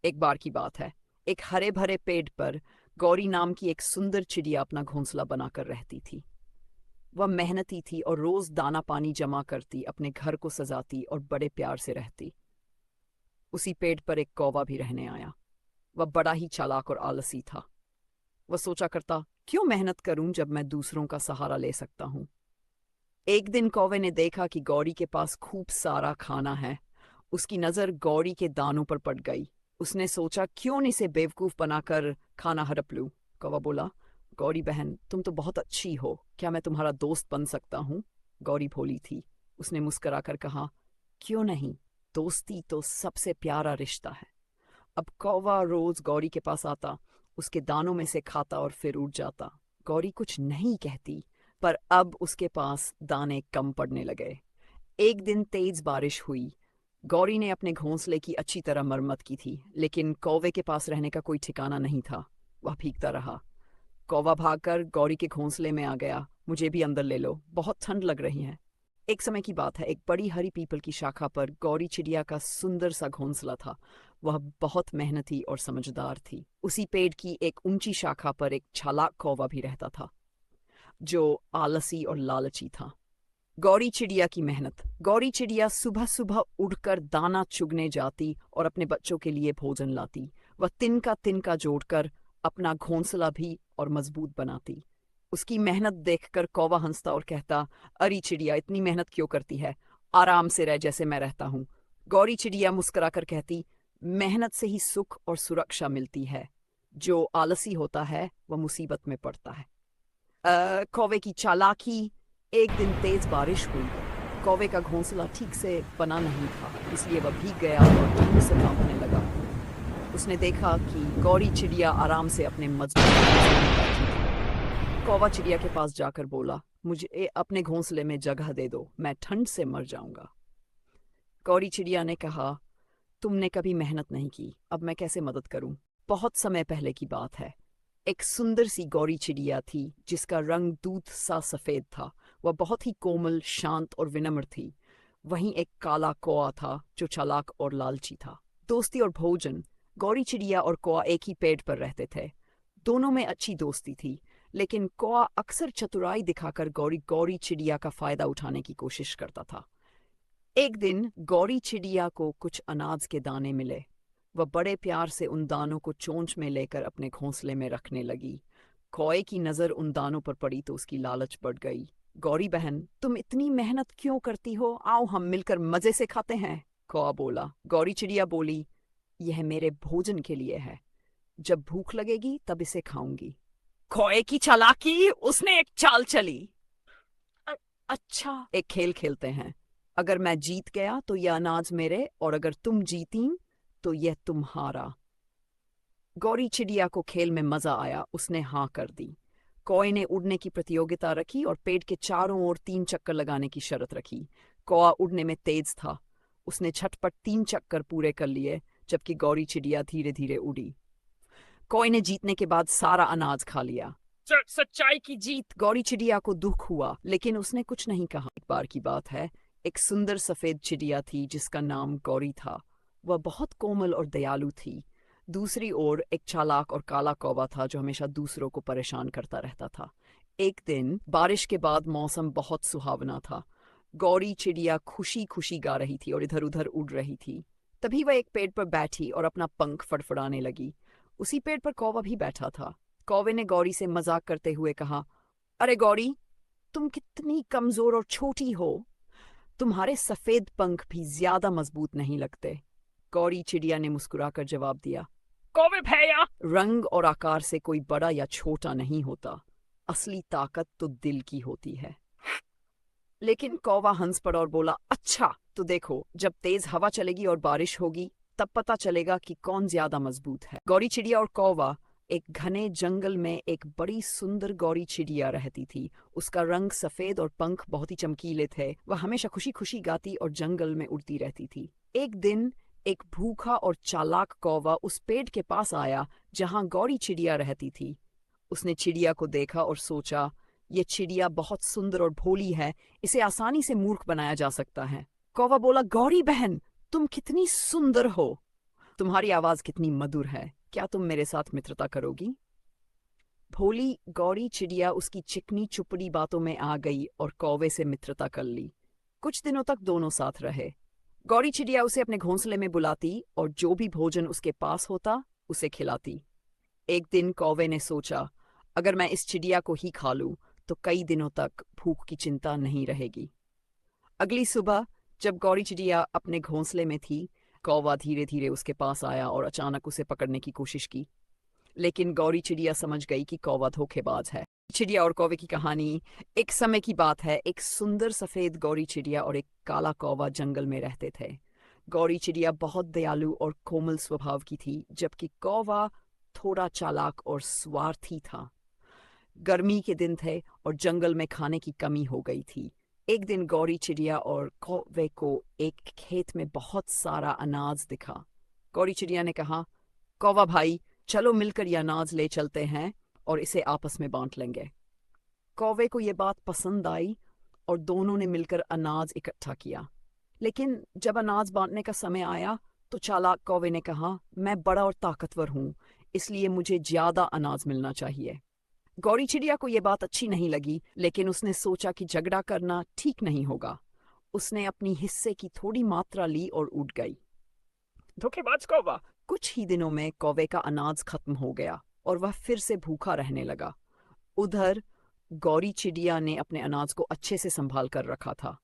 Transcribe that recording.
एक बार की बात है। एक हरे भरे पेड़ पर गौरी नाम की एक सुंदर चिड़िया अपना घोंसला बनाकर रहती थी। वह मेहनती थी और रोज दाना पानी जमा करती, अपने घर को सजाती और बड़े प्यार से रहती। उसी पेड़ पर एक कौवा भी रहने आया। वह बड़ा ही चालाक और आलसी था। वह सोचा करता, क्यों मेहनत करूं जब मैं दूसरों का सहारा ले सकता हूं। एक दिन कौवे ने देखा कि गौरी के पास खूब सारा खाना है। उसकी नजर गौरी के दानों पर पड़ गई। उसने सोचा, क्यों न इसे बेवकूफ बनाकर खाना हड़प लूं। कौवा बोला, गौरी बहन, तुम तो बहुत अच्छी हो, क्या मैं तुम्हारा दोस्त बन सकता हूँ। गौरी भोली थी। उसने मुस्कुराकर कहा, क्यों नहीं, दोस्ती तो सबसे प्यारा रिश्ता है। अब कौवा रोज गौरी के पास आता, उसके दानों में से खाता और फिर उड़ जाता। गौरी कुछ नहीं कहती, पर अब उसके पास दाने कम पड़ने लगे। एक दिन तेज बारिश हुई। गौरी ने अपने घोंसले की अच्छी तरह मरम्मत की थी, लेकिन कौवे के पास रहने का कोई ठिकाना नहीं था। वह भीगता रहा। कौवा भागकर गौरी के घोंसले में आ गया। मुझे भी अंदर ले लो, बहुत ठंड लग रही है। एक समय की बात है, एक बड़ी हरी पीपल की शाखा पर गौरी चिड़िया का सुंदर सा घोंसला था। वह बहुत मेहनती और समझदार थी। उसी पेड़ की एक ऊंची शाखा पर एक चालाक कौवा भी रहता था, जो आलसी और लालची था। गौरी चिड़िया की मेहनत। गौरी चिड़िया सुबह सुबह उड़कर दाना चुगने जाती और अपने बच्चों के लिए भोजन लाती। वह तिनका तिनका जोड़कर अपना घोंसला भी और मजबूत बनाती। उसकी मेहनत देखकर कौवा हंसता और कहता, अरे चिड़िया, इतनी मेहनत क्यों करती है, आराम से रह जैसे मैं रहता हूँ। गौरी चिड़िया मुस्कुराकर कहती, मेहनत से ही सुख और सुरक्षा मिलती है, जो आलसी होता है वह मुसीबत में पड़ता है। कौवे की चालाकी। एक दिन तेज बारिश हुई। कौवे का घोंसला ठीक से बना नहीं था, इसलिए वह भीग गया और ठंड से कांपने लगा। उसने देखा कि गौरी चिड़िया आराम से अपने मजबूत घोंसले में बैठी थी। कौवा चिड़िया के पास जाकर बोला, मुझे अपने घोंसले में जगह दे दो, मैं ठंड से मर जाऊंगा। गौरी चिड़िया ने कहा, तुमने कभी मेहनत नहीं की, अब मैं कैसे मदद करूं। बहुत समय पहले की बात है। एक सुंदर सी गौरी चिड़िया थी, जिसका रंग दूध सा सफेद था। वह बहुत ही कोमल, शांत और विनम्र थी। वहीं एक काला कौआ था, जो चालाक और लालची था। दोस्ती और भोजन। गौरी चिड़िया और कौआ एक ही पेड़ पर रहते थे। दोनों में अच्छी दोस्ती थी, लेकिन कौआ अक्सर चतुराई दिखाकर गौरी गौरी चिड़िया का फायदा उठाने की कोशिश करता था। एक दिन गौरी चिड़िया को कुछ अनाज के दाने मिले। वह बड़े प्यार से उन दानों को चोंच में लेकर अपने घोंसले में रखने लगी। कौए की नजर उन दानों पर पड़ी तो उसकी लालच बढ़ गई। गौरी बहन, तुम इतनी मेहनत क्यों करती हो, आओ हम मिलकर मजे से खाते हैं। कौआ बोला। गौरी चिड़िया बोली, यह मेरे भोजन के लिए है, जब भूख लगेगी तब इसे खाऊंगी। कौए की चालाकी। उसने एक चाल चली। अच्छा, एक खेल खेलते हैं। अगर मैं जीत गया तो यह अनाज मेरे, और अगर तुम जीती तो यह तुम्हारा। गौरी चिड़िया को खेल में मजा आया। उसने हाँ कर दी। कौए ने उड़ने की प्रतियोगिता रखी और पेड़ के चारों ओर 3 चक्कर लगाने की शर्त रखी। कौआ उड़ने में तेज था। उसने झटपट 3 चक्कर पूरे कर लिए, जबकि गौरी चिड़िया धीरे धीरे उड़ी। कौए ने जीतने के बाद सारा अनाज खा लिया। सच्चाई की जीत। गौरी चिड़िया को दुख हुआ, लेकिन उसने कुछ नहीं कहा। एक बार की बात है, एक सुंदर सफेद चिड़िया थी जिसका नाम गौरी था। वह बहुत कोमल और दयालु थी। दूसरी ओर एक चालाक और काला कौवा था, जो हमेशा दूसरों को परेशान करता रहता था। एक दिन बारिश के बाद मौसम बहुत सुहावना था। गौरी चिड़िया खुशी खुशी गा रही थी और इधर उधर उड़ रही थी। तभी वह एक पेड़ पर बैठी और अपना पंख फड़फड़ाने लगी। उसी पेड़ पर कौवा भी बैठा था। कौवे ने गौरी से मजाक करते हुए कहा, अरे गौरी, तुम कितनी कमजोर और छोटी हो, तुम्हारे सफेद पंख भी ज्यादा मजबूत नहीं लगते। गौरी चिड़िया ने मुस्कुराकर जवाब दिया, कौवे भैया, रंग और आकार से कोई बड़ा या छोटा नहीं होता, असली ताकत तो दिल की होती है। लेकिन कौवा हंस पड़ा और बोला, अच्छा तो देखो, जब तेज हवा चलेगी और बारिश होगी तब पता चलेगा कि कौन ज्यादा मजबूत है। गौरी चिड़िया और कौवा। एक घने जंगल में एक बड़ी सुंदर गौरी चिड़िया रहती थी। उसका रंग सफेद और पंख बहुत ही चमकीले थे। वह हमेशा खुशी खुशी गाती और जंगल में उड़ती रहती थी। एक दिन एक भूखा और चालाक कौवा उस पेड़ के पास आया जहां गौरी चिड़िया रहती थी। उसने चिड़िया को देखा और सोचा, ये चिड़िया बहुत सुंदर और भोली है, इसे आसानी से मूर्ख बनाया जा सकता है। कौवा बोला, गौरी बहन, तुम कितनी सुंदर हो, तुम्हारी आवाज कितनी मधुर है, क्या तुम मेरे साथ मित्रता करोगी? भोली गौरी चिड़िया उसकी चिकनी चुपड़ी बातों में आ गई और कौवे से मित्रता कर ली। कुछ दिनों तक दोनों साथ रहे। गौरी चिड़िया उसे अपने घोंसले में बुलाती और जो भी भोजन उसके पास होता उसे खिलाती। एक दिन कौवे ने सोचा, अगर मैं इस चिड़िया को ही खा लूं तो कई दिनों तक भूख की चिंता नहीं रहेगी। अगली सुबह जब गौरी चिड़िया अपने घोंसले में थी, कौवा धीरे धीरे उसके पास आया और अचानक उसे पकड़ने की कोशिश की। लेकिन गौरी चिड़िया समझ गई कि कौवा धोखेबाज है। चिड़िया और कौवे की कहानी। एक समय की बात है, एक सुंदर सफेद गौरी चिड़िया और एक काला कौवा जंगल में रहते थे। गौरी चिड़िया बहुत दयालु और कोमल स्वभाव की थी, जबकि कौवा थोड़ा चालाक और स्वार्थी था। गर्मी के दिन थे और जंगल में खाने की कमी हो गई थी। एक दिन गौरी चिड़िया और कौवे को एक खेत में बहुत सारा अनाज दिखा। गौरी चिड़िया ने कहा, कौवा भाई, चलो मिलकर यह अनाज ले चलते हैं और इसे आपस में बांट लेंगे। कौवे को यह बात पसंद आई और दोनों ने मिलकर अनाज इकट्ठा किया। लेकिन जब अनाज बांटने का समय आया तो चालाक कौवे ने कहा, मैं बड़ा और ताकतवर हूँ, इसलिए मुझे ज्यादा अनाज मिलना चाहिए। गौरी चिड़िया को यह बात अच्छी नहीं लगी, लेकिन उसने सोचा कि झगड़ा करना ठीक नहीं होगा। उसने अपनी हिस्से की थोड़ी मात्रा ली और उड़ गई। धोखेबाज कौवा। कुछ ही दिनों में कौवे का अनाज खत्म हो गया और वह फिर से भूखा रहने लगा। उधर गौरी चिड़िया ने अपने अनाज को अच्छे से संभाल कर रखा था।